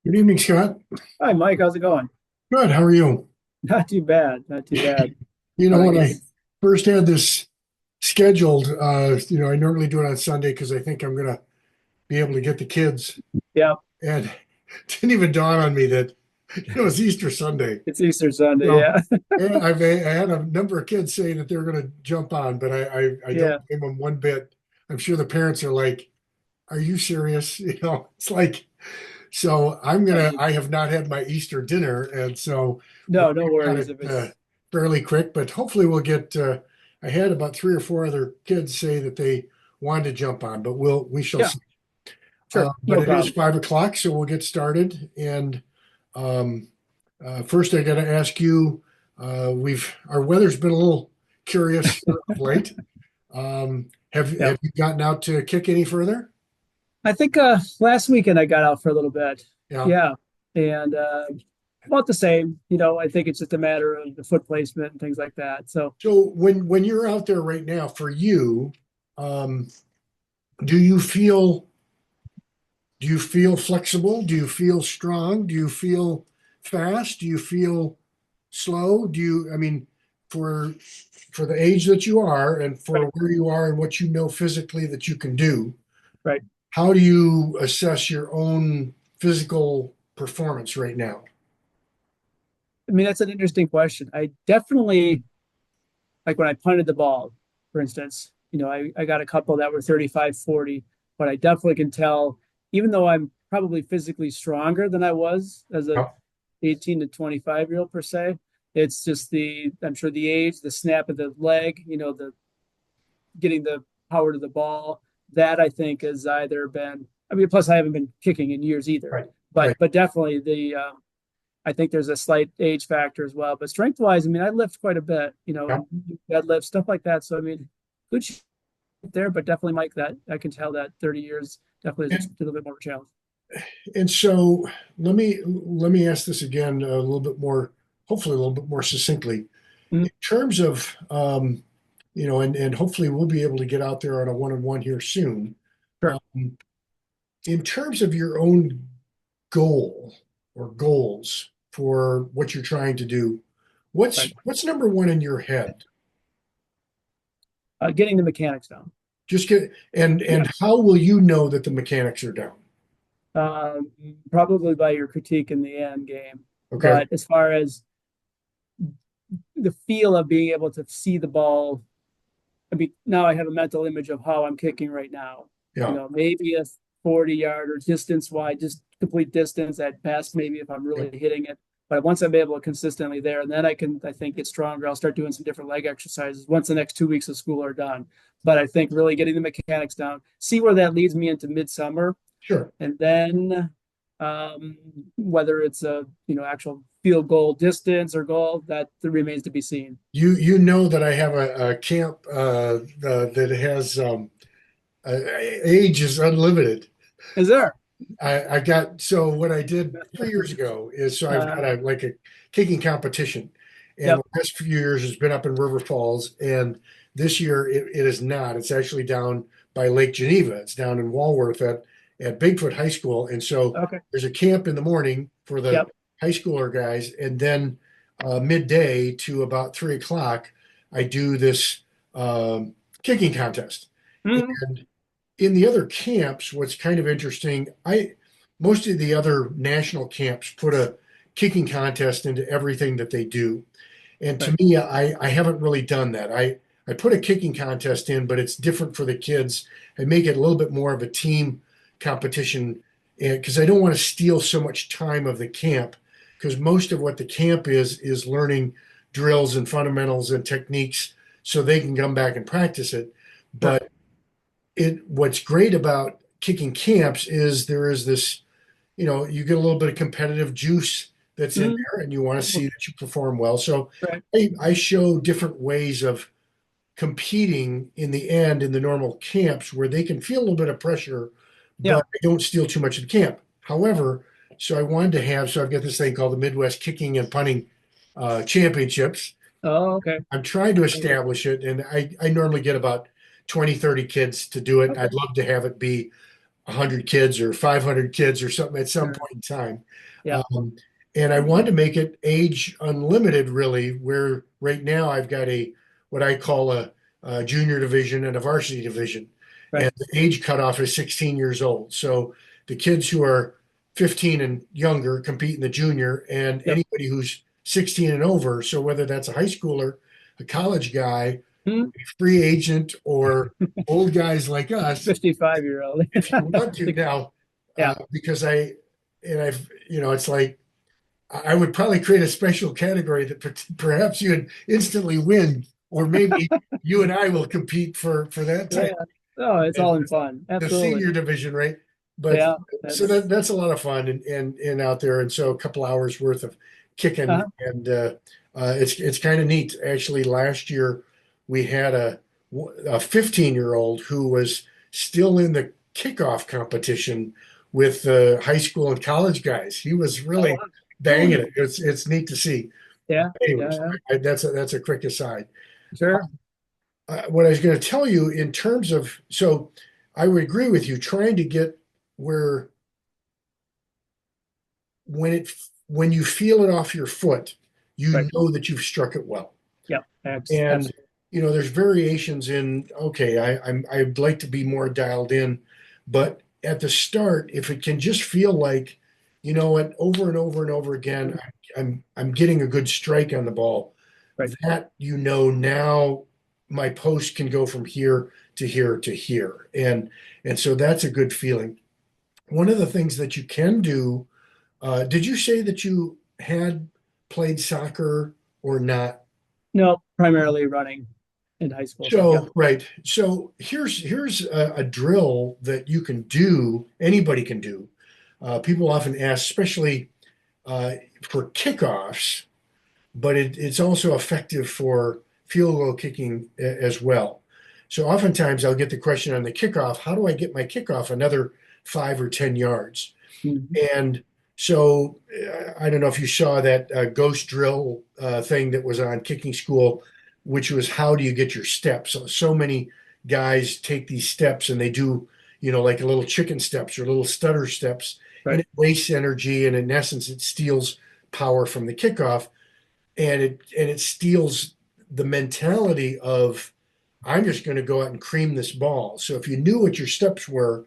Good evening, Scott. Hi, Mike. How's it going? Good. How are you? Not too bad. Not too bad. You How know, about when you? I first had this scheduled, I normally do it on Sunday because I think I'm going to be able to get the kids. Yeah, And it didn't even dawn on me that it was Easter Sunday. it's Easter Sunday. So Yeah, yeah, I had a number of kids saying that they're going to jump on, but I don't yeah. blame them one bit. I'm sure the parents are like, "Are you serious?" It's like, so I have not had my Easter dinner, and so we're No, no got worries it if it's. fairly quick, but hopefully we'll get. I had about three or four other kids say that they wanted to jump on, but we shall Yeah, see. sure, But no it is problem. 5 o'clock, so we'll get started. And um, first, I got to ask you. We've our weather's been a little curious here of late. Yeah, Have you gotten out to kick any further? I think last weekend I got out for a little bit. Yeah. Yeah, and about the same. I think it's just a matter of the foot placement and things like that. So So when you're out there right now, for you, um, do you feel do you feel flexible? Do you feel strong? Do you feel fast? Do you feel slow? I mean, for for the age that you are and right, for where you are and what you know physically that you can do, right. how do you assess your own physical performance right now? I mean, that's an interesting question. I definitely like when I punted the ball, for instance. I got a couple that were 35, 40, but I definitely can tell, even though I'm probably physically stronger than I was as a Yeah. 18 to 25-year-old per se. It's just I'm sure the age, the snap of the leg, the getting the power to the ball. That I think has either been, I mean, plus I haven't been kicking in years either, Right. but Right. definitely I think there's a slight age factor as well. But strength wise, I mean, I lift quite a bit, Yeah. and deadlift stuff like that. So I mean, good shape there, but definitely Mike, that I can tell that 30 years definitely is And, a little bit more of a challenge. and so let me ask this again a little bit more, hopefully a little bit more succinctly. Mhm. In terms of and hopefully we'll be able to get out there on a one-on-one here soon. Sure. Um, in terms of your own goal or goals for what you're trying to do, Right. what's number one in your head? Getting the mechanics down. Just get Yeah. and how will you know that the mechanics are down? Um, Probably by your critique in the end game. Okay. But as far as the feel of being able to see the ball, I mean, now I have a mental image of how I'm kicking right now. Yeah. Maybe a 40-yard or distance wide, just complete distance at best, maybe if I'm Yeah. really hitting it. But once I'm able to consistently there, and then I think, get stronger. I'll start doing some different leg exercises once the next 2 weeks of school are done. But I think really getting the mechanics down, see where that leads me into midsummer, Sure. and then whether it's a actual field goal distance or goal that remains to be seen. You know that I have a camp that has age is unlimited. Is there? I got so what I did 3 years ago is so I've Uh, got a kicking competition, and the yep. last few years has been up in River Falls, and this year it is not. It's actually down by Lake Geneva. It's down in Walworth at Bigfoot High School, and so Okay. there's a camp in the morning for the Yep. high schooler guys, and then midday to about 3 o'clock, I do this kicking contest. Mhm. And in the other camps, what's kind of interesting, I most of the other national camps put a kicking contest into everything that they do. And to Right. me, I haven't really done that. I put a kicking contest in, but it's different for the kids. I make it a little bit more of a team competition and because I don't want to steal so much time of the camp, because most of what the camp is learning drills and fundamentals and techniques so they can come back and practice it. Sure. But what's great about kicking camps is there is this, you get a little bit of competitive juice that's in Mhm. there and you want to see that you perform well. So Right. I show different ways of competing in the end in the normal camps where they can feel a little bit of pressure, Yeah. but I don't steal too much of the camp. However, so I've got this thing called the Midwest Kicking and Punting Championships. Oh, okay. I'm trying to establish it, and I normally get about 20, 30 kids to do it. Okay. I'd love to have it be 100 kids or 500 kids or something at some Sure. point in time. Yeah. Um, and I wanted to make it age unlimited, really, where right now I've got what I call a junior division and a varsity division. Right. And the age cutoff is 16 years old. So the kids who are 15 and younger compete in the junior, and Yep. anybody who's 16 and over. So whether that's a high schooler, a college guy, Hmm. a free agent, or old guys like us, 55-year-old. if you want to now, Yeah. because it's like I would probably create a special category that perhaps you'd instantly win, or maybe you and I will compete for that Yeah. type, Oh, it's all in fun. the Absolutely. senior division, right? But Yeah. so That's that's a lot of fun and out there, and so a couple hours worth of kicking, uh and it's kind of neat. Actually, last year we had a 15-year-old who was still in the kickoff competition with the high school and college guys. He was oh, really wow. banging it. It's neat to see. Yeah. Yeah. Anyways, Yeah. that's a quick aside. Sure. What I was going to tell you in terms of, so I would agree with you, trying to get where when you feel it off your foot, Right. you know that you've struck it well. Yeah. And Absolutely. there's variations in, okay, I'd like to be more dialed in, but at the start, if it can just feel like, you know what, over and over and over again, I'm getting a good strike on the ball, Right. that now my post can go from here to here to here. And so that's a good feeling. One of the things that you can do, did you say that you had played soccer or not? No, primarily running in high school. So yeah. So, right. So here's a drill that you can do, anybody can do. People often ask, especially for kickoffs, but it's also effective for field goal kicking as well. So oftentimes I'll get the question on the kickoff, how do I get my kickoff another 5 or 10 yards? Mhm. And so I don't know if you saw that ghost drill thing that was on Kicking School, which was how do you get your steps? So many guys take these steps and they do, like a little chicken steps or little stutter steps, and Right. it wastes energy. And in essence, it steals power from the kickoff, and it steals the mentality of I'm just going to go out and cream this ball. So if you knew what your steps were,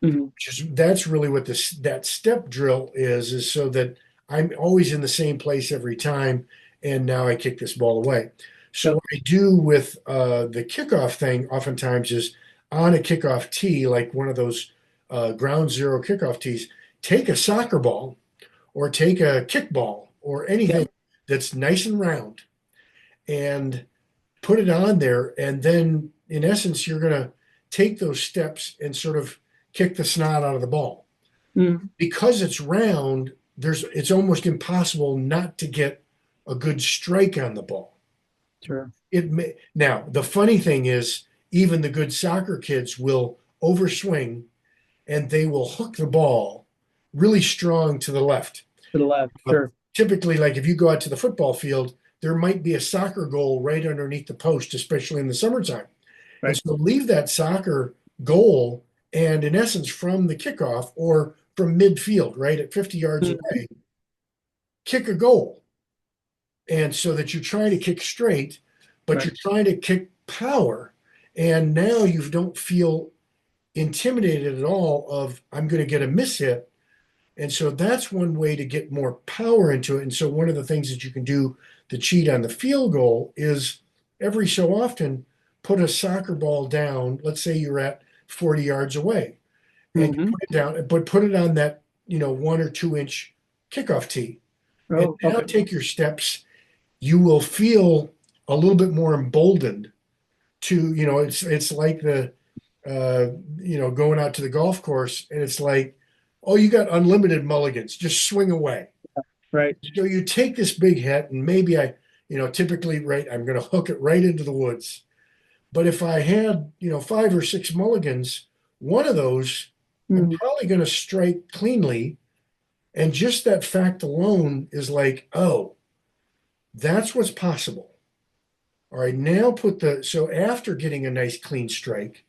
Mhm. that's really what that step drill is so that I'm always in the same place every time, and now I kick this ball away. So Yep. what I do with the kickoff thing oftentimes is on a kickoff tee, like one of those ground zero kickoff tees, take a soccer ball or take a kickball or Yep. anything that's nice and round and put it on there. And then, in essence, you're going to take those steps and sort of kick the snot out of the ball. Mhm. Because it's round, it's almost impossible not to get a good strike on the ball. Sure. Now, the funny thing is, even the good soccer kids will overswing and they will hook the ball really strong to the left. To the left. Uh, Sure. Typically, like if you go out to the football field, there might be a soccer goal right underneath the post, especially in the summertime. And Right. so leave that soccer goal and, in essence, from the kickoff or from midfield, right at 50 yards Mhm. away, kick a goal. And so that you're trying to kick straight, but Right. you're trying to kick power. And now you don't feel intimidated at all of I'm going to get a miss hit. And so that's one way to get more power into it. And so one of the things that you can do to cheat on the field goal is every so often put a soccer ball down. Let's say you're at 40 yards away and you Hmm. put it down, but put it on that, 1 or 2 inch kickoff tee. And Oh, now okay. take your steps. You will feel a little bit more emboldened to, it's like going out to the golf course and it's like, oh, you got unlimited mulligans, just swing away. Right. So you take this big hit and maybe typically, right, I'm going to hook it right into the woods. But if I had, 5 or 6 mulligans, one of those, I'm Mhm. probably going to strike cleanly. And just that fact alone is like, oh, that's what's possible. All right, now so after getting a nice clean strike,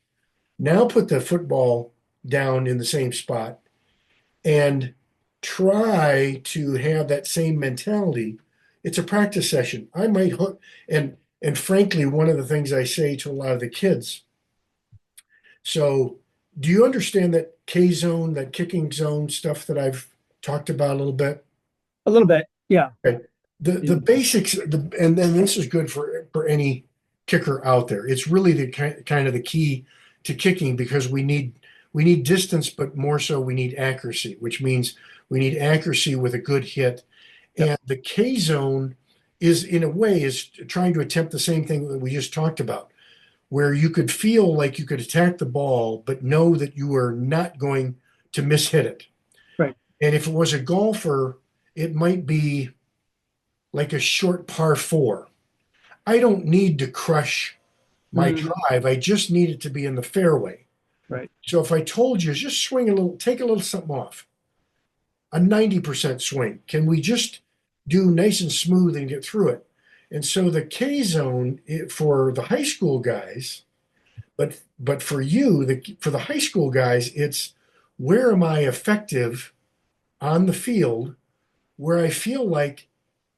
now put the football down in the same spot and try to have that same mentality. It's a practice session. I might hook and frankly, one of the things I say to a lot of the kids. So, do you understand that K zone, that kicking zone stuff that I've talked about a little bit? A little bit. Yeah. Okay. The Yeah. basics, and then this is good for any kicker out there. It's really the kind of the key to kicking because we need distance, but more so we need accuracy, which means we need accuracy with a good hit. Yep. And the K zone is in a way is trying to attempt the same thing that we just talked about, where you could feel like you could attack the ball, but know that you are not going to mishit it. Right. And if it was a golfer, it might be like a short par four. I don't need to crush my Mhm. drive. I just need it to be in the fairway. Right. So if I told you, just swing a little, take a little something off, a 90% swing, can we just do nice and smooth and get through it? And so the K zone for the high school guys, but for you, for the high school guys, it's where am I effective on the field where I feel like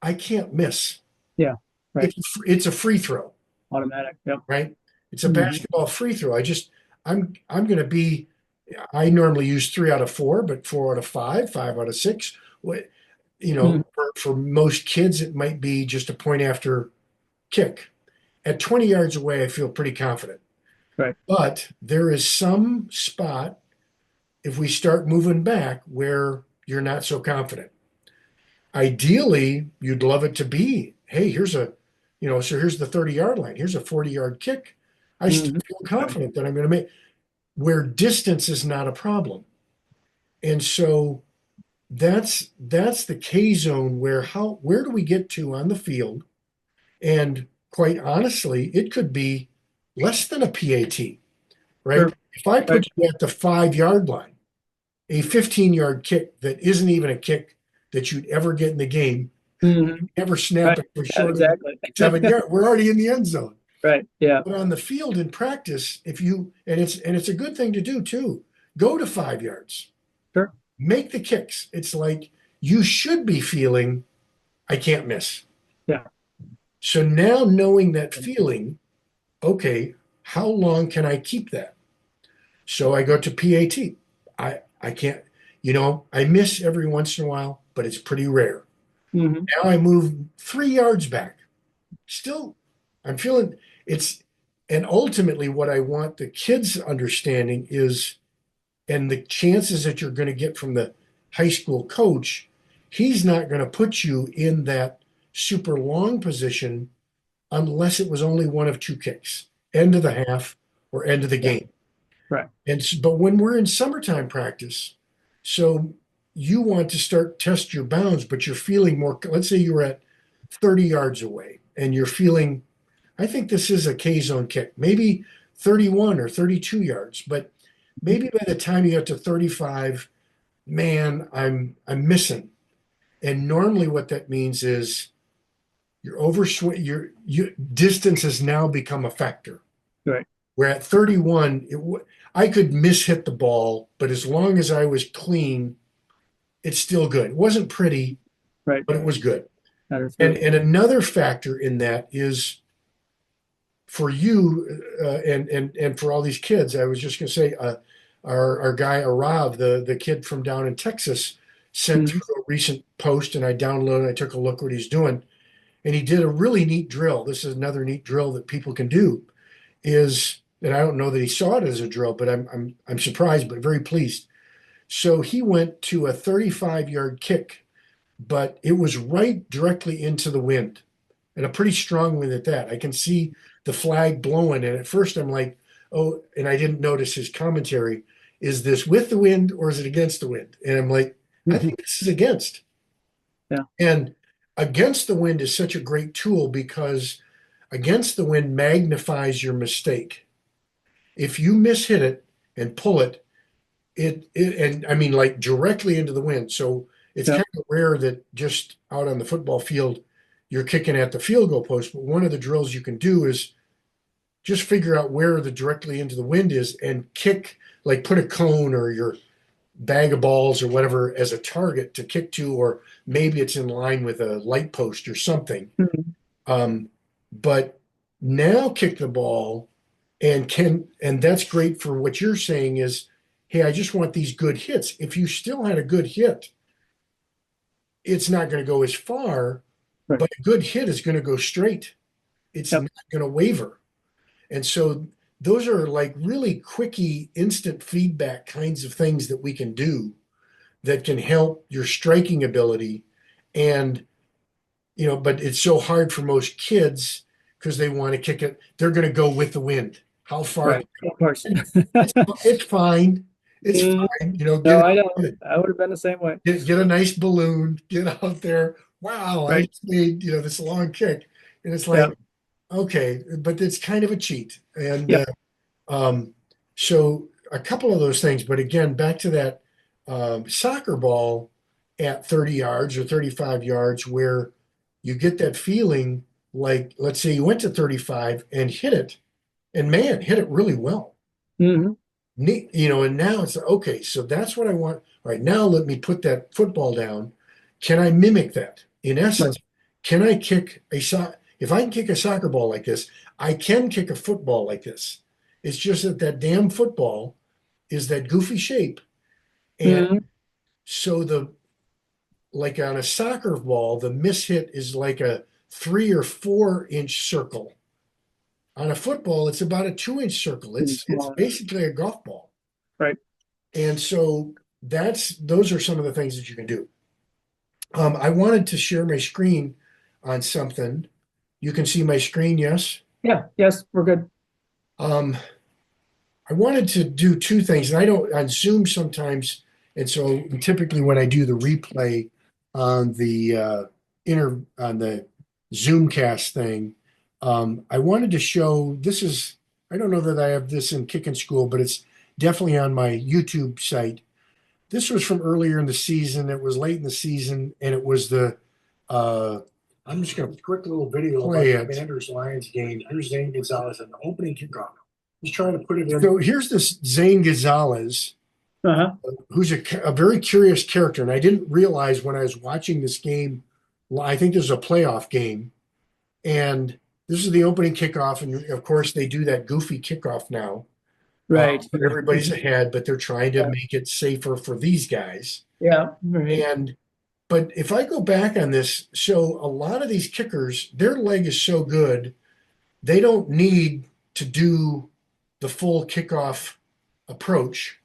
I can't miss. Yeah. Right. It's a free throw, Automatic. Yep. right? It's a Mhm. basketball free throw. I'm going to be. I normally use 3 out of 4, but 4 out of 5, 5 out of 6. Mhm. For most kids, it might be just a point after kick. At 20 yards away, I feel pretty confident. Right. But there is some spot if we start moving back where you're not so confident. Ideally, you'd love it to be, hey, so here's the 30-yard line. Here's a 40-yard kick. I still Mhm. feel Right. confident that I'm going to make where distance is not a problem. And so that's the K zone where do we get to on the field? And quite honestly, it could be less than a PAT, right? Sure. If I Right. put you at the 5-yard line, a 15-yard kick that isn't even a kick that you'd ever get in the game, Mhm. never snap Right. it for Yeah, shorter than exactly. 7 yards. We're already in the end zone. Right. Yeah. But on the field in practice, if you and it's a good thing to do too, go to 5 yards, Sure. make the kicks. It's like you should be feeling I can't miss. Yeah. So now knowing that feeling, okay, how long can I keep that? So I go to PAT. I can't, I miss every once in a while, but it's pretty rare. Mhm. Now I move 3 yards back. Still, I'm feeling it's, and ultimately what I want the kids understanding is, and the chances that you're going to get from the high school coach, he's not going to put you in that super long position unless it was only one of two kicks, end of the half or end of the Yeah. game. Right. But when we're in summertime practice, so you want to start test your bounds, but you're feeling more. Let's say you're at 30 yards away and you're feeling, I think this is a K zone kick, maybe 31 or 32 yards, but maybe by the time you get to 35, man, I'm missing. And normally what that means is your overswing, your distance has now become a factor. Right. Where at 31, I could mishit the ball, but as long as I was clean, it's still good. It wasn't pretty, Right. but it was good. Matter And through. and another factor in that is for you and for all these kids. I was just going to say, our guy Arav, the kid from down in Texas, sent Mhm. through a recent post, and I downloaded. I took a look what he's doing, and he did a really neat drill. This is another neat drill that people can do. And I don't know that he saw it as a drill, but I'm surprised, but very pleased. So he went to a 35-yard kick, but it was right directly into the wind, and a pretty strong wind at that. I can see the flag blowing, and at first I'm like, oh, and I didn't notice his commentary. Is this with the wind or is it against the wind? And I'm like, I think this is against. Yeah. And against the wind is such a great tool because against the wind magnifies your mistake. If you mishit it and pull it, and I mean like directly into the wind. So it's Yeah. kind of rare that just out on the football field you're kicking at the field goal post. But one of the drills you can do is just figure out where the directly into the wind is and kick, like put a cone or your bag of balls or whatever as a target to kick to, or maybe it's in line with a light post or something. Mhm. But now kick the ball and that's great for what you're saying is, hey, I just want these good hits. If you still had a good hit, it's not going to go as far, Right. but a good hit is going to go straight. It's Yep. not going to waver. And so those are like really quickie, instant feedback kinds of things that we can do that can help your striking ability. And, but it's so hard for most kids because they want to kick it. They're going to go with the wind. How far? Right. Of course. It's fine. It's Mm, fine. no, I know. I would have been the same way. Get a nice balloon, get out there. Wow, I Right. just made, this long kick. And it's like, Yep. okay, but it's kind of a cheat. And Yep. um, so a couple of those things, but again, back to that soccer ball at 30 yards or 35 yards, where you get that feeling like, let's say you went to 35 and hit it, and man, hit it really well. Hmm. Neat, and now it's okay, so that's what I want. All right, now let me put that football down. Can I mimic that? In Right. essence, can I kick if I can kick a soccer ball like this, I can kick a football like this. It's just that damn football is that goofy shape. And Hmm. so like on a soccer ball, the miss hit is like a 3 or 4 inch circle. On a football, it's about a 2 inch circle. It's Smaller. basically a golf ball. Right. And so those are some of the things that you can do. I wanted to share my screen on something. You can see my screen, yes? Yeah. Yes, we're good. Um, I wanted to do two things, and I don't on Zoom sometimes, and so typically when I do the replay on the on the Zoomcast thing, I wanted to show this is I don't know that I have this in Kicking School, but it's definitely on my YouTube site. This was from earlier in the season. It was late in the season, and it was the I'm just going to quick little video play about the Commanders Lions game. Here's Zane Gonzalez an opening kickoff. He's trying to put it in. So here's this Zane Gonzalez, Uh-huh. who's a very curious character, and I didn't realize when I was watching this game. I think this is a playoff game, and this is the opening kickoff, and of course they do that goofy kickoff now. Right. Everybody's ahead, but they're trying to make it safer for these guys. Yeah. Right. But if I go back on this, so a lot of these kickers, their leg is so good, they don't need to do the full kickoff approach.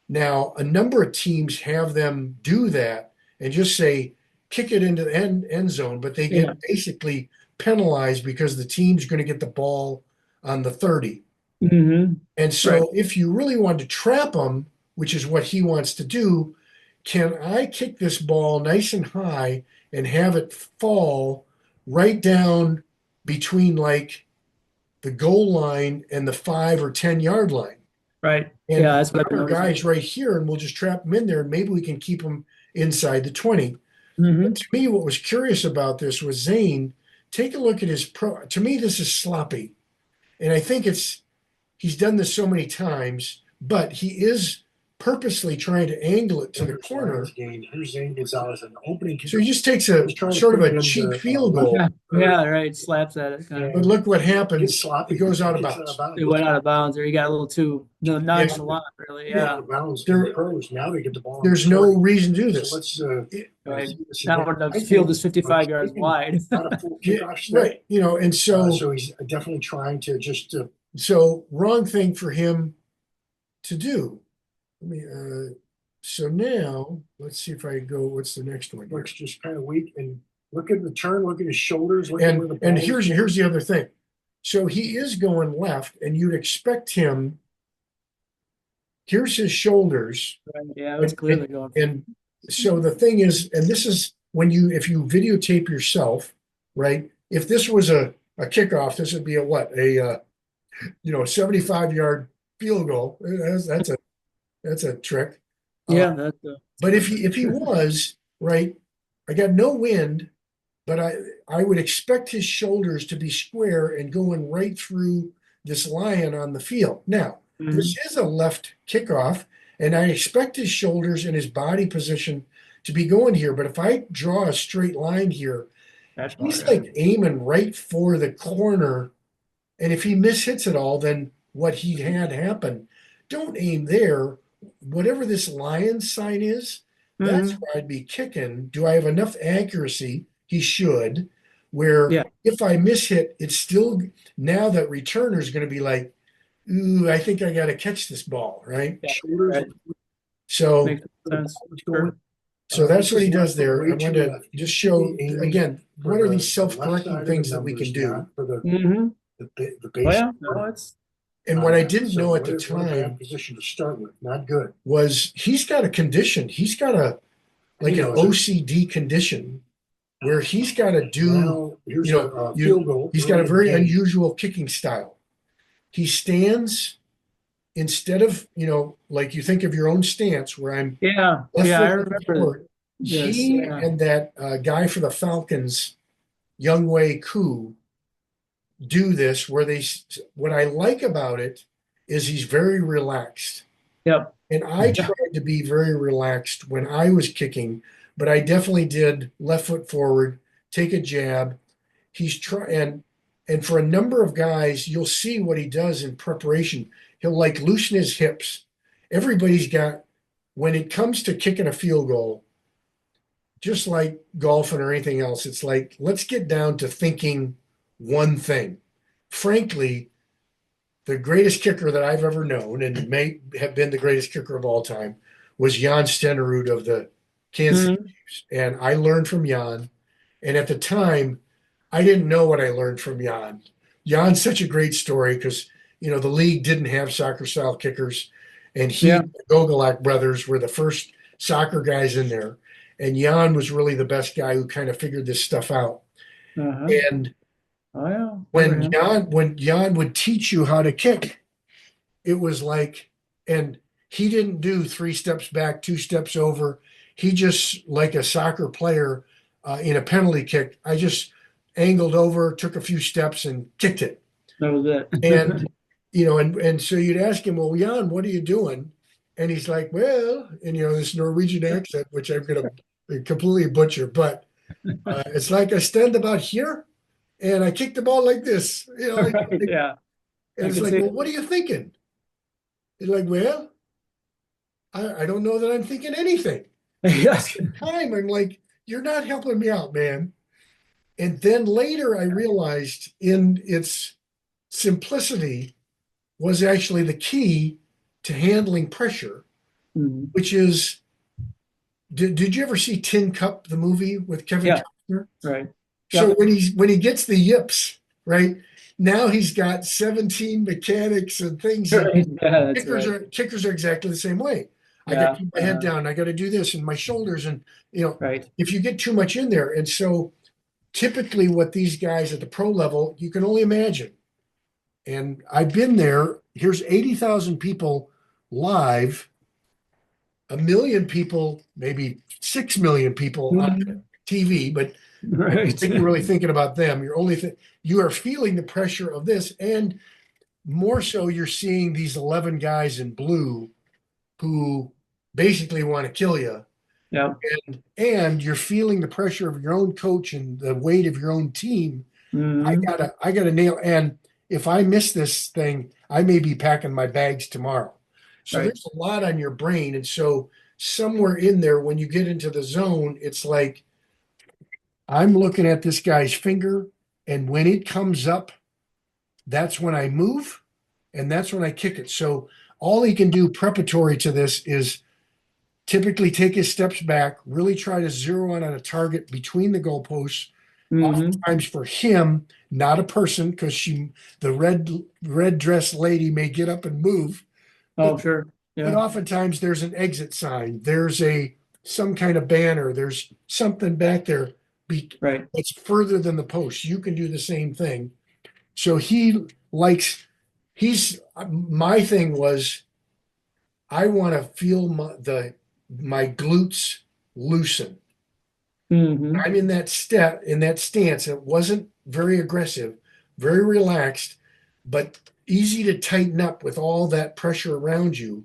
Now, a number of teams have them do that and just say, kick it into the end zone, but they get basically penalized because the team's going to get the ball on the 30. Hmm. And so Right. if you really want to trap him, which is what he wants to do, can I kick this ball nice and high and have it fall right down between like the goal line and the 5 or 10 yard line? Right. And Yeah, that's what I've been our noticing. guys right here, and we'll just trap them in there, and maybe we can keep them inside the 20. Hmm. But to me, what was curious about this was Zane. Take a look at his pro. To me, this is sloppy, and I think he's done this so many times, but he is purposely trying to angle it to the corner. Here's Zane Gonzalez an opening. So he just takes a sort of a cheap field goal. Yeah, right. Slaps at it. Kind But of. look what happens. It goes out of bounds. It went out of bounds, or he got a little too nonchalant, really. Yeah. Now they get the ball. There's no reason to do this. Right. Now the field is 55 yards wide. Right. And so he's definitely trying to just so wrong thing for him to do. Let me so now let's see if I go. What's the next one? Looks just kind of weak, and look at the turn. Look at his shoulders. And here's the other thing. So he is going left, and you'd expect him. Here's his shoulders. Yeah, it's clearly going. And so the thing is, and this is if you videotape yourself, right? If this was a kickoff, this would be a what? A 75-yard field goal. That's a trick. Yeah, but if he was right, I got no wind, but I would expect his shoulders to be square and going right through this lion on the field. Now, Mhm. this is a left kickoff, and I expect his shoulders and his body position to be going here. But if I draw a straight line here, That's he's fine. like aiming right for the corner. And if he mishits it all, then what he had happen, don't aim there. Whatever this lion sign is, that's Mhm. where I'd be kicking. Do I have enough accuracy? He should. Where Yeah. if I mishit, it's still now that returner is going to be like, ooh, I think I got to catch this ball, right? Yeah. Shoulders Right. So, Makes sense. was Sure. going. so that's what he Just does there. I way too wanted to left. just You show should be aiming again, for what are the these left self-correcting side of things the that we can numbers, do? not for the Mhm. the Oh, base. yeah. No, it's And what I that. didn't So know at the what a bad time position to start with. Not good. was he's got a condition. He's got a like He an knows it. OCD condition where he's got to do, Now here's you know, a field goal. he's got a early in the very game. unusual kicking style. He stands instead of, like you think of your own stance where I'm yeah. left Yeah, I foot remember forward. this. He Yeah. and that guy for the Falcons, Young Wei Koo, do this where what I like about it is he's very relaxed. Yep. And I tried to be very relaxed when I was kicking, but I definitely did left foot forward, take a jab. He's trying, and for a number of guys, you'll see what he does in preparation. He'll like loosen his hips. Everybody's got, when it comes to kicking a field goal, just like golfing or anything else, it's like, let's get down to thinking one thing. Frankly, the greatest kicker that I've ever known, and may have been the greatest kicker of all time, was Jan Stenerud of the Kansas City Mhm. Chiefs. And I learned from Jan. And at the time, I didn't know what I learned from Jan. Jan's such a great story because, the league didn't have soccer style kickers. And he Yeah. and the Gogolak brothers were the first soccer guys in there. And Jan was really the best guy who kind of figured this stuff out. Uh-huh. And Oh, yeah. when Yeah. Jan would teach you how to kick, it was like, and he didn't do 3 steps back, 2 steps over. He just, like a soccer player in a penalty kick, I just angled over, took a few steps, and kicked it. That was it. And and so you'd ask him, well, Jan, what are you doing? And he's like, well, and this Norwegian accent, which I'm going to completely butcher, but it's like I stand about here and I kick the ball like this, Right. Yeah. and I it's could like, see. well, what are you thinking? He's like, well, I don't know that I'm thinking anything. Yes. Time, I'm like, you're not helping me out, man. And then later I realized in its simplicity was actually the key to handling pressure, Mhm. which is, did you ever see Tin Cup, the movie with Kevin Yeah. Costner? Right. So Yeah. when he gets the yips, right? Now he's got 17 mechanics and things. And Right. Yeah, that's kickers right. are exactly the same way. I got Yeah. to keep my head down. I got to do this and my shoulders, and Right. if you get too much in there, and so typically what these guys at the pro level, you can only imagine. And I've been there. Here's 80,000 people live, 1 million people, maybe 6 million people on Mhm. TV, but I don't Right. think you're really thinking about them. You are feeling the pressure of this, and more so, you're seeing these 11 guys in blue who basically want to kill you, Yeah. and you're feeling the pressure of your own coach and the weight of your own team. Mhm. I gotta nail. And if I miss this thing, I may be packing my bags tomorrow. So Right. there's a lot on your brain, and so somewhere in there, when you get into the zone, it's like I'm looking at this guy's finger, and when it comes up, that's when I move, and that's when I kick it. So all he can do preparatory to this is typically take his steps back, really try to zero in on a target between the goalposts. Mhm. Oftentimes for him, not a person, because the red dress lady may get up and move, Oh, but sure. but Yeah. oftentimes there's an exit sign, there's some kind of banner, there's something back there Right. that's further than the post. You can do the same thing. So my thing was, I want to feel my glutes loosen. Mhm. I'm in that stance. It wasn't very aggressive, very relaxed, but easy to tighten up with all that pressure around you.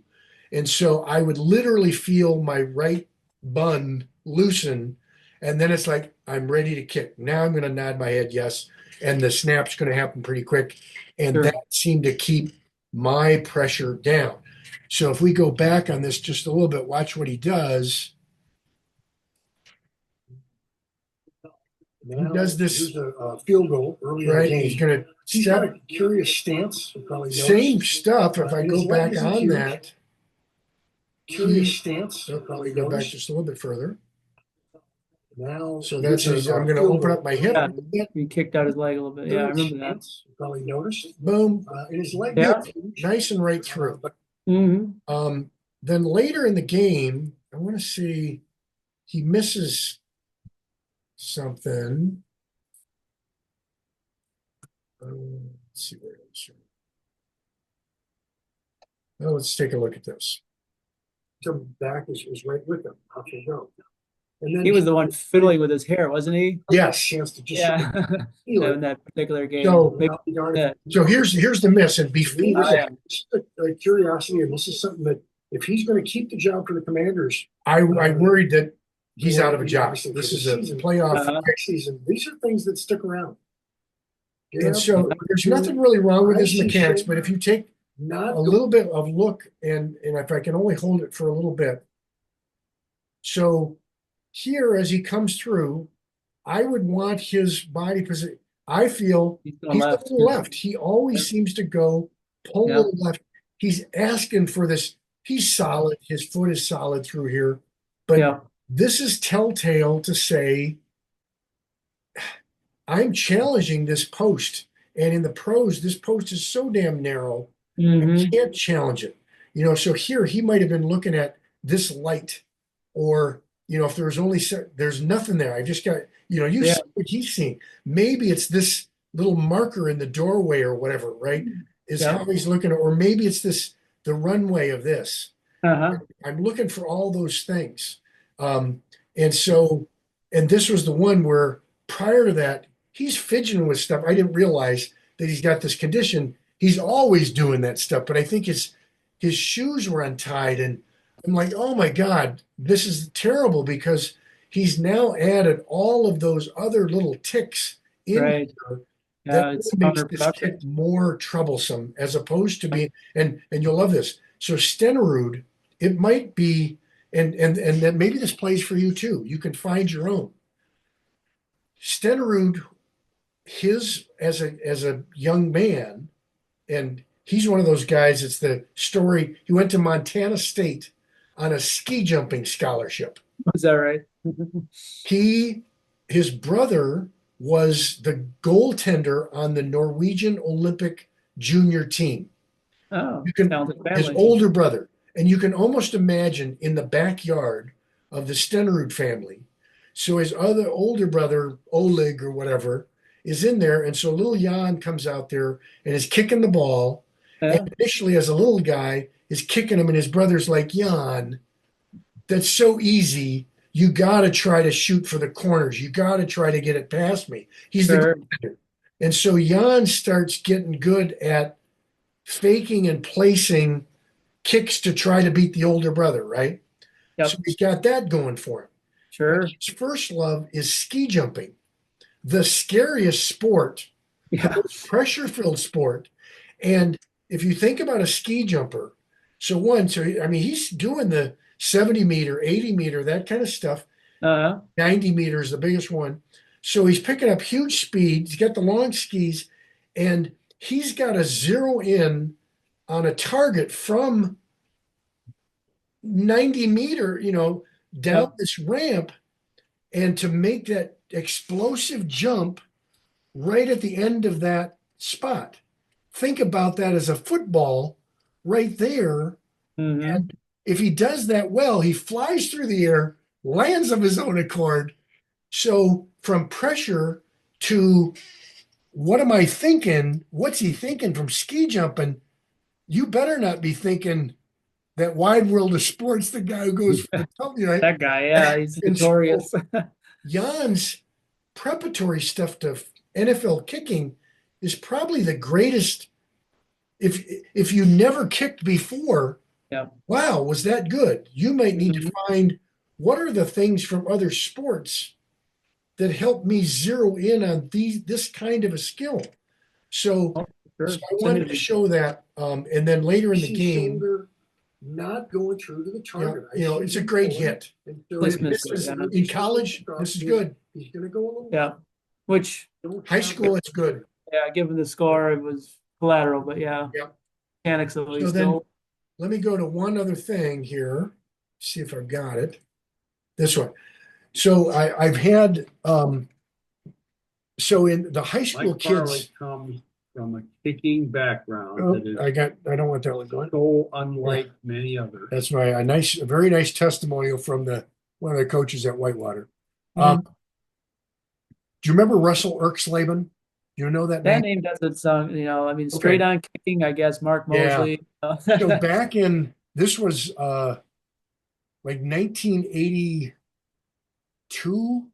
And so I would literally feel my right bun loosen. And then it's like, I'm ready to kick. Now I'm going to nod my head yes. And the snap's going to happen pretty quick. And Sure. that seemed to keep my pressure down. So if we go back on this just a little bit, watch what he does. Now, does this- here's a field goal early in the Right? game. He's going to He's got step. a curious stance. You probably Same noticed. stuff. If I His go leg back isn't on huge. that, Curious stance. so You probably probably go back noticed. just a little bit further. Now, So that's here's a I'm going to field open goal up my hip. Yeah. a bit. He kicked out his leg a little bit. Yeah, I Curious remember that. stance. You probably noticed. Boom. And his leg Yeah. isn't huge. Nice and right through. But Mm-hmm. Then later in the game, I want to see he misses something. Let's see where it is. Well, let's take a look at this. come back is right with him. Off you go. And then He was the one fiddling with his hair, wasn't he? Yes. chance to just Yeah. feel In it. that particular game. So- Maybe that. So here's the miss, and before Yeah. This is a curiosity, and this is something that if he's going to keep the job for the Commanders, I worried that he's out of a job. obviously for This the is a season. playoff. next season, these are things that stick around. And so there's nothing really wrong with his mechanics, but if you take not a little bit of look, and if I can only hold it for a little bit. So here, as he comes through, I would want his body position. I feel He's he's going to left. the left. He always seems to go pull Yeah. to the left. He's asking for this. He's solid. His foot is solid through here. But Yeah. this is telltale to say, I'm challenging this post. And in the pros, this post is so damn narrow. I Mm-hmm. can't challenge it. So here he might have been looking at this light, or if there was only there's nothing there. I just got you Yeah. see what he's seeing. Maybe it's this little marker in the doorway or whatever, right? Is Yeah. how he's looking at, or maybe it's the runway of this. Uh-huh. I'm looking for all those things. And this was the one where prior to that, he's fidgeting with stuff. I didn't realize that he's got this condition. He's always doing that stuff, but I think his shoes were untied, and I'm like, oh my God, this is terrible, because he's now added all of those other little ticks in Right. here Yeah, that it's makes this counterproductive. kick more troublesome, as opposed to being, and you'll love this. So Stenerud, it might be, and then maybe this plays for you too. You can find your own. Stenerud, as a young man, and he's one of those guys. It's the story. He went to Montana State on a ski jumping scholarship. Is that right? His brother was the goaltender on the Norwegian Olympic junior team. Oh, You can- talented His family. older brother. And you can almost imagine in the backyard of the Stenerud family. So his other older brother, Oleg or whatever, is in there. And so little Jan comes out there and is kicking the ball. Yeah. And initially, as a little guy, is kicking him, and his brother's like, Jan, that's so easy. You got to try to shoot for the corners. You got to try to get it past me. He's Sure. the goaltender. And so Jan starts getting good at faking and placing kicks to try to beat the older brother, right? Yep. So he's got that going for him. Sure. His first love is ski jumping, the scariest sport, Yeah. pressure-filled sport. And if you think about a ski jumper, he's doing the 70 meter, 80 meter, that kind of stuff. Uh-huh. 90 meters, the biggest one. So he's picking up huge speed. He's got the long skis, and he's got to zero in on a target from 90 meter, down Yep. this ramp, and to make that explosive jump right at the end of that spot. Think about that as a football right there. Mm-hmm. If he does that well, he flies through the air, lands of his own accord. So from pressure to what am I thinking? What's he thinking from ski jumping? You better not be thinking that wide world of sports, the guy who goes for the top, right? That guy, yeah, he's And so- notorious. Jan's preparatory stuff to NFL kicking is probably the greatest if you never kicked before, Yeah. wow, was that good? You might need to find what are the things from other sports that help me zero in on this kind of a skill. So, Oh, sure. so I wanted to show that, and then later in the game, shoulder not going through to the target. it's a great hit. Placement's This is, good, in college, this is good. He's going to go a little. Yeah. Which High school, it's good. yeah, given the score, it was collateral, but yeah. Yep. Mechanics at So least then, still. let me go to one other thing here. See if I've got it. This one. So I've had so in the high school Mike Farley kids. comes from a kicking background Oh, that is I don't want that one going. so unlike many others. That's a very nice testimonial from one of the coaches at Whitewater. Mhm. Do you remember Russell Erksleben? Do you know that That name? name doesn't sound, I mean, straight on kicking, I guess, Mark Yeah. Mosley. So back in this was like 1982,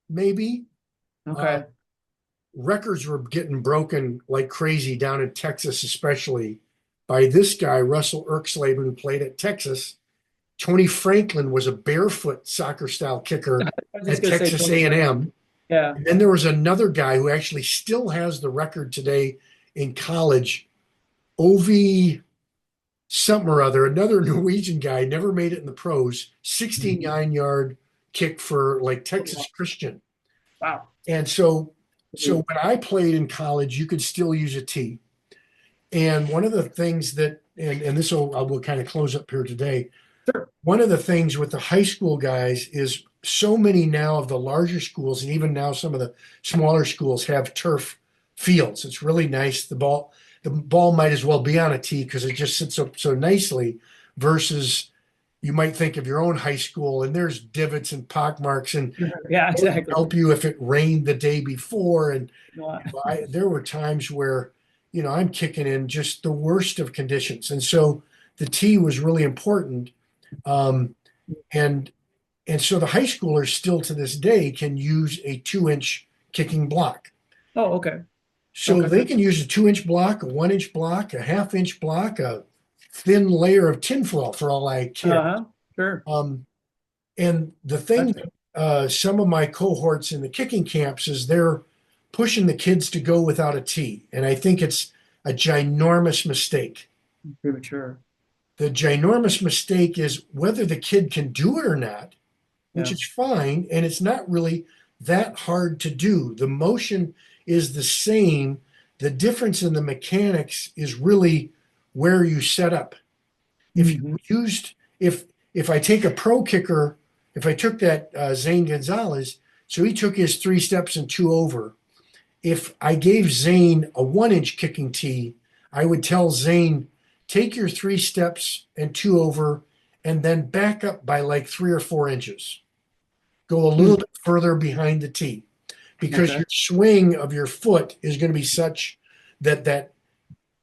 maybe. Okay. Records were getting broken like crazy down in Texas, especially by this guy, Russell Erksleben, who played at Texas. Tony Franklin was a barefoot soccer style kicker I was just at gonna say Texas Tony A&M. Yeah. And then there was another guy who actually still has the record today in college, Ovi something or other, another Norwegian guy, never made it in the pros, 69-yard kick for like Texas Christian. Wow. And so when I played in college, you could still use a tee. And one of the things that, and this will kind of close up here today. Sure. One of the things with the high school guys is so many now of the larger schools, and even now some of the smaller schools have turf fields. It's really nice. The ball might as well be on a tee because it just sits up so nicely versus you might think of your own high school and there's divots and pock marks and Yeah, exactly. help you if it rained the day before. And Wow. there were times where, I'm kicking in just the worst of conditions. And so the tee was really important. And so the high schoolers still to this day can use a 2-inch kicking block. Oh, okay. So Okay. they can use a 2-inch block, a 1-inch block, a half-inch block, a thin layer of tinfoil for all I care. Sure. And the thing that some of my cohorts in the kicking camps is they're pushing the kids to go without a tee. And I think it's a ginormous mistake. Premature. The ginormous mistake is whether the kid can do it or not, which Yeah. is fine. And it's not really that hard to do. The motion is the same. The difference in the mechanics is really where you set up. If you used, if I take a pro kicker, if I took that Zane Gonzalez, so he took his 3 steps and 2 over. If I gave Zane a 1-inch kicking tee, I would tell Zane, take your 3 steps and 2 over, and then back up by like 3 or 4 inches. Go a little bit further behind the tee, because your swing of your foot is going to be such that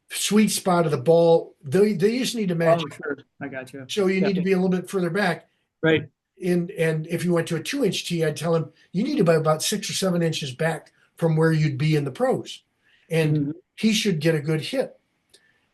sweet spot of the ball, they just need to match. Oh, sure. I got you. So you need to be a little bit further back. Right. And if you went to a 2-inch tee, I'd tell him you need to be about 6 or 7 inches back from where you'd be in the pros, and he should get a good hit.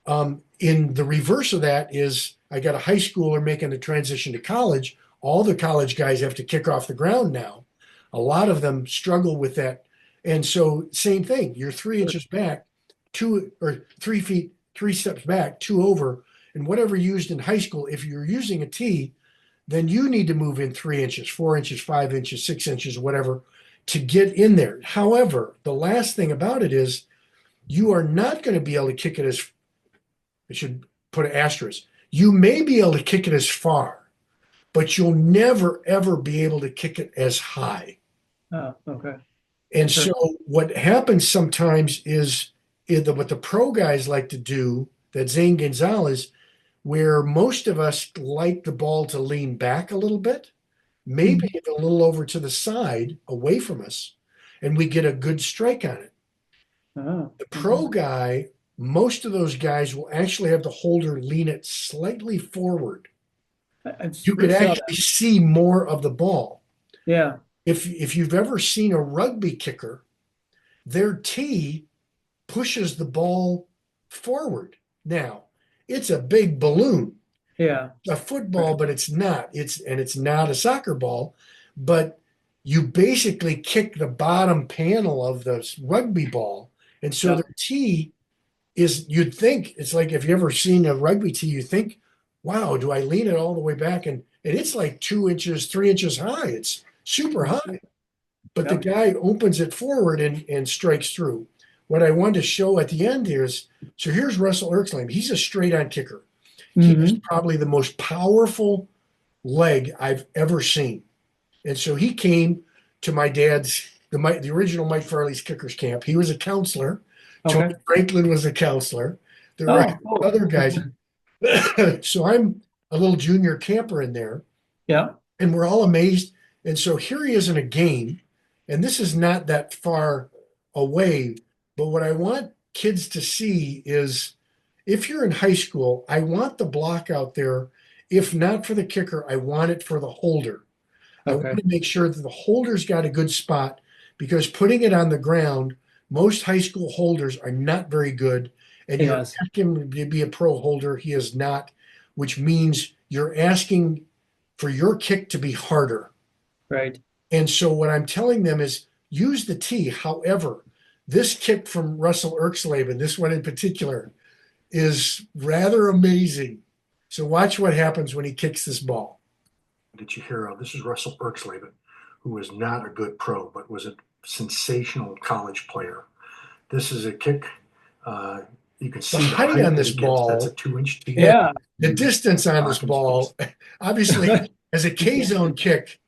In the reverse of that is I got a high schooler making the transition to college. All the college guys have to kick off the ground now. A lot of them struggle with that. And so same thing, you're 3 inches back, 2 or 3 feet, 3 steps back, 2 over, and whatever used in high school, if you're using a tee, then you need to move in 3 inches, 4 inches, 5 inches, 6 inches, whatever, to get in there. However, the last thing about it is you are not going to be able to kick it as, I should put an asterisk, you may be able to kick it as far, but you'll never, ever be able to kick it as high. Oh, okay. And so what happens sometimes is what the pro guys like to do, that Zane Gonzalez, where most of us like the ball to lean back a little bit, maybe a little over to the side away from us, and we get a good strike on it. The pro guy, most of those guys will actually have the holder lean it slightly forward. You could actually see more of the ball. Yeah. If you've ever seen a rugby kicker, their tee pushes the ball forward. Now, it's a big balloon, Yeah. a football, but it's not. It's not a soccer ball, but you basically kick the bottom panel of the rugby ball. And so Yeah. the tee is, you'd think, it's like if you ever seen a rugby tee, you think, wow, do I lean it all the way back? And it's like 2 inches, 3 inches high. It's super high. But the Yep. guy opens it forward and strikes through. What I wanted to show at the end is, so here's Russell Erxleben. He's a straight on kicker. He has Mhm. probably the most powerful leg I've ever seen. And so he came to my dad's, the original Mike Farley's kickers camp. He was a counselor. Okay. Tony Franklin was a counselor. There were Oh, cool. other guys. So I'm a little junior camper in there, Yeah. and we're all amazed. And so here he is in a game, and this is not that far away. But what I want kids to see is, if you're in high school, I want the block out there. If not for the kicker, I want it for the holder. I Okay. want to make sure that the holder's got a good spot, because putting it on the ground, most high school holders are not very good. And you're Yes. asking him to be a pro holder. He is not, which means you're asking for your kick to be harder. Right. And so what I'm telling them is, use the tee. However, this kick from Russell Erxleben, this one in particular, is rather amazing. So watch what happens when he kicks this ball. That you hear of. This is Russell Erxleben, who was not a good pro, but was a sensational college player. This is a kick. You can see the height on that this he gets. ball. That's a 2-inch tee. Yeah. The distance on this ball, obviously, as a K zone kick,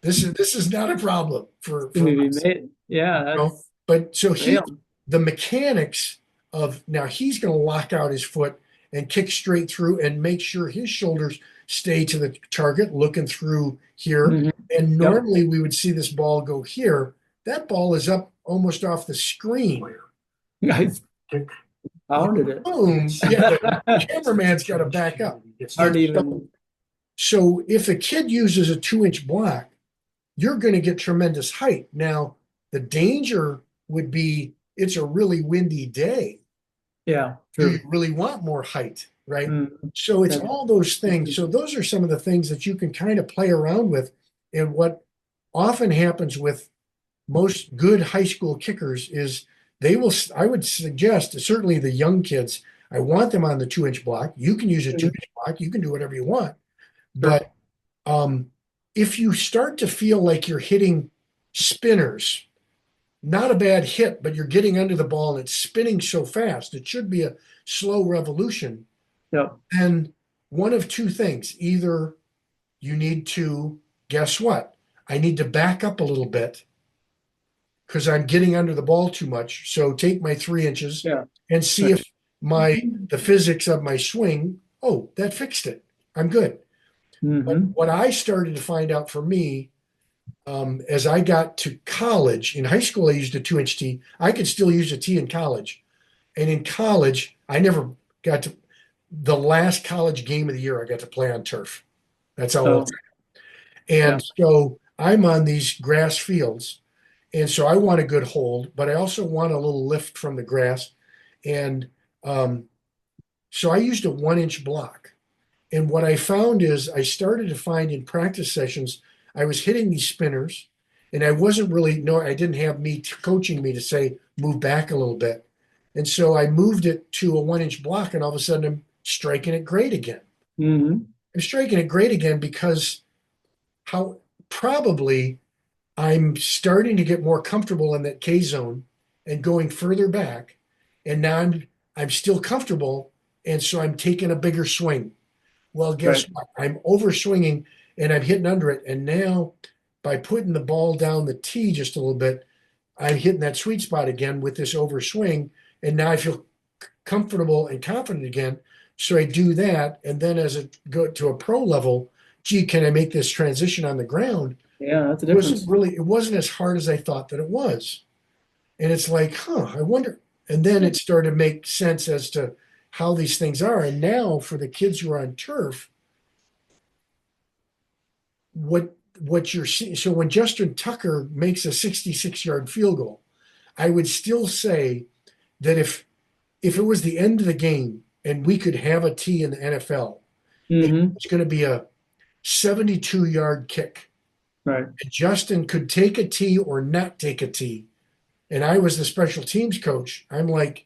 this is not a problem for Maybe us, yeah. you know? But so Damn. the mechanics of, now he's going to lock out his foot and kick straight through and make sure his shoulders stay to the target, looking through here. Mhm. And normally we would see this ball go here. That ball is up almost off the screen. I Kick. pounded it. Boom. Yeah, the cameraman's got to back up. Hard even. So if a kid uses a 2-inch block, you're going to get tremendous height. Now, the danger would be, it's a really windy day. Yeah. You True. really want more height, right? Mm. So it's Yeah. all those things. So those are some of the things that you can kind of play around with. And what often happens with most good high school kickers is I would suggest, certainly the young kids, I want them on the 2-inch block. You can use a 2-inch block. You can do whatever you want. But if you start to feel like you're hitting spinners, not a bad hit, but you're getting under the ball and it's spinning so fast, it should be a slow revolution. Yep. Then one of two things. Either you need to, guess what? I need to back up a little bit because I'm getting under the ball too much. So take my 3 inches and see if the physics of my swing, oh, that fixed it. I'm good. But what I started to find out for me, as I got to college, in high school, I used a 2-inch tee. I could still use a tee in college. And in college, I never got to, the last college game of the year, I got to play on turf. That's how old I am. And so I'm on these grass fields. And so I want a good hold, but I also want a little lift from the grass. And so I used a 1-inch block. And what I found is I started to find in practice sessions, I was hitting these spinners, and I wasn't really, I didn't have me coaching me to say, move back a little bit. And so I moved it to a 1-inch block, and all of a sudden I'm striking it great again. I'm striking it great again because probably I'm starting to get more comfortable in that K zone and going further back. And now I'm still comfortable. And so I'm taking a bigger swing. Well, guess what? I'm over swinging and I'm hitting under it. And now by putting the ball down the tee just a little bit, I'm hitting that sweet spot again with this overswing. And now I feel comfortable and confident again. So I do that. And then as I go to a pro level, gee, can I make this transition on the ground? Yeah, that's a difference. It wasn't as hard as I thought that it was. And it's like, I wonder. And then it started to make sense as to how these things are. And now for the kids who are on turf, what you're seeing, so when Justin Tucker makes a 66-yard field goal, I would still say that if it was the end of the game and we could have a tee in the NFL. Mm-hmm. It's going to be a 72-yard kick. Right. And Justin could take a tee or not take a tee. And I was the special teams coach. I'm like,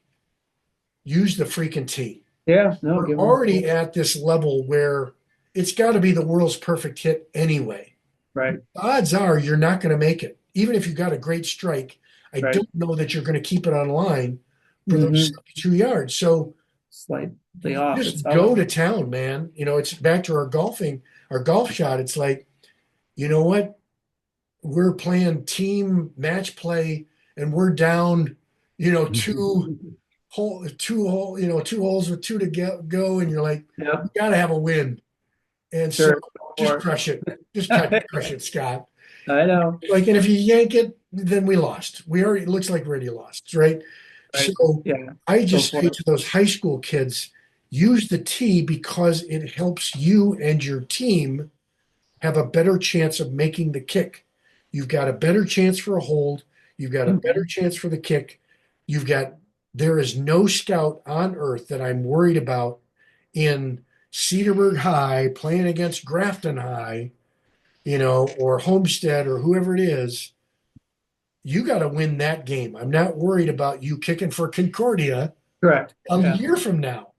use the freaking tee. Yeah. No. We're already at this level where it's got to be the world's perfect hit anyway. Right. The odds are you're not going to make it. Even if you got a great strike, I Right. don't know that you're going to keep it on line for those 72 yards. So Slightly off. just go to town, man. You know, it's back to our golf shot. It's like, you know what? We're playing team match play and we're down, two holes with two to go, and you're like, Yeah. you gotta have a win. And Sure. so just crush it. Just crush it, Scott. I know. Like, and if you yank it, then we lost. It looks like we already lost, right? Right. So Yeah. I just Go for say it. to those high school kids, use the tee because it helps you and your team have a better chance of making the kick. You've got a better chance for a hold. You've got a better chance for the kick. There is no scout on earth that I'm worried about in Cedarburg High playing against Grafton High, or Homestead or whoever it is. You got to win that game. I'm not worried about you kicking for Concordia Correct. a year from now.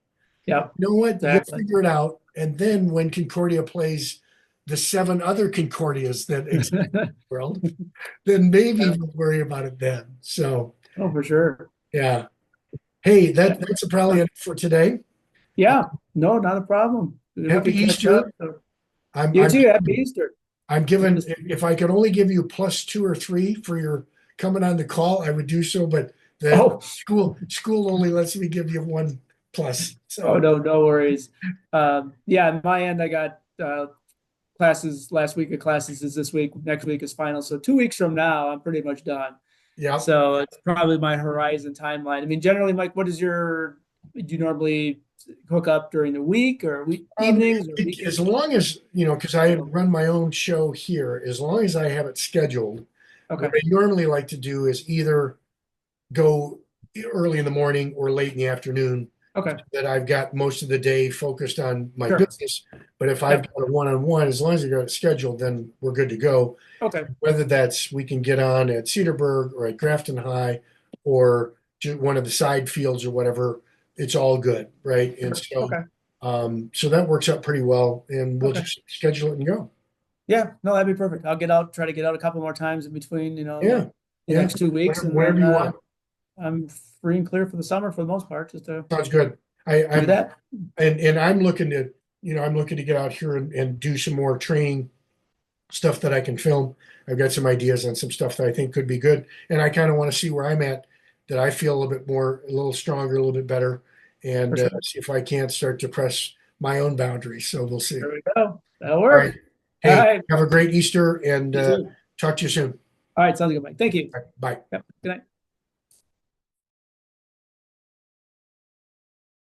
Yeah. You know what? Exactly. You'll figure it out. And then when Concordia plays the 7 other Concordias that exist in the world, then maybe we'll worry about it then. So, Oh, for sure. yeah. Hey, that's probably it for today. Yeah. No, not a problem. Happy We can catch Easter. up, so. I'm You too. Happy Easter. given, if I could only give you +2 or 3 for your coming on the call, I would do so, but the school only lets me give you 1 plus. So. Oh, no worries. Yeah, on my end, I got classes last week of classes is this week. Next week is final. So 2 weeks from now, I'm pretty much done. Yeah. So it's probably my horizon timeline. I mean, generally, Mike, do you normally hook up during the week or evenings? Or as long as, because I run my own show here, as long as I have it scheduled, Okay. what I normally like to do is either go early in the morning or late in the afternoon. Okay. That I've got most of the day focused on my Sure. business. But if I've got a one-on-one, as long as I got it scheduled, then we're good to go. Okay. Whether we can get on at Cedarburg or at Grafton High or just one of the side fields or whatever, it's all good, right? And so, so that works out pretty well, and we'll just schedule it and go. Yeah, no, that'd be perfect. I'll try to get out a couple more times in between, the next 2 weeks. Whenever you want. I'm free and clear for the summer for the most part. Just to Sounds good. do that. And I'm looking to get out here and do some more training stuff that I can film. I've got some ideas on some stuff that I think could be good. And I kind of want to see where I'm at, that I feel a little stronger, a little bit better, and see if I can't start to press my own boundaries. So we'll see. There we go. That'll All work. right. Hey, All right. have a great Easter, and You too. talk to you soon. All right. Sounds good, Mike. Thank you. Bye. Yep. Good night.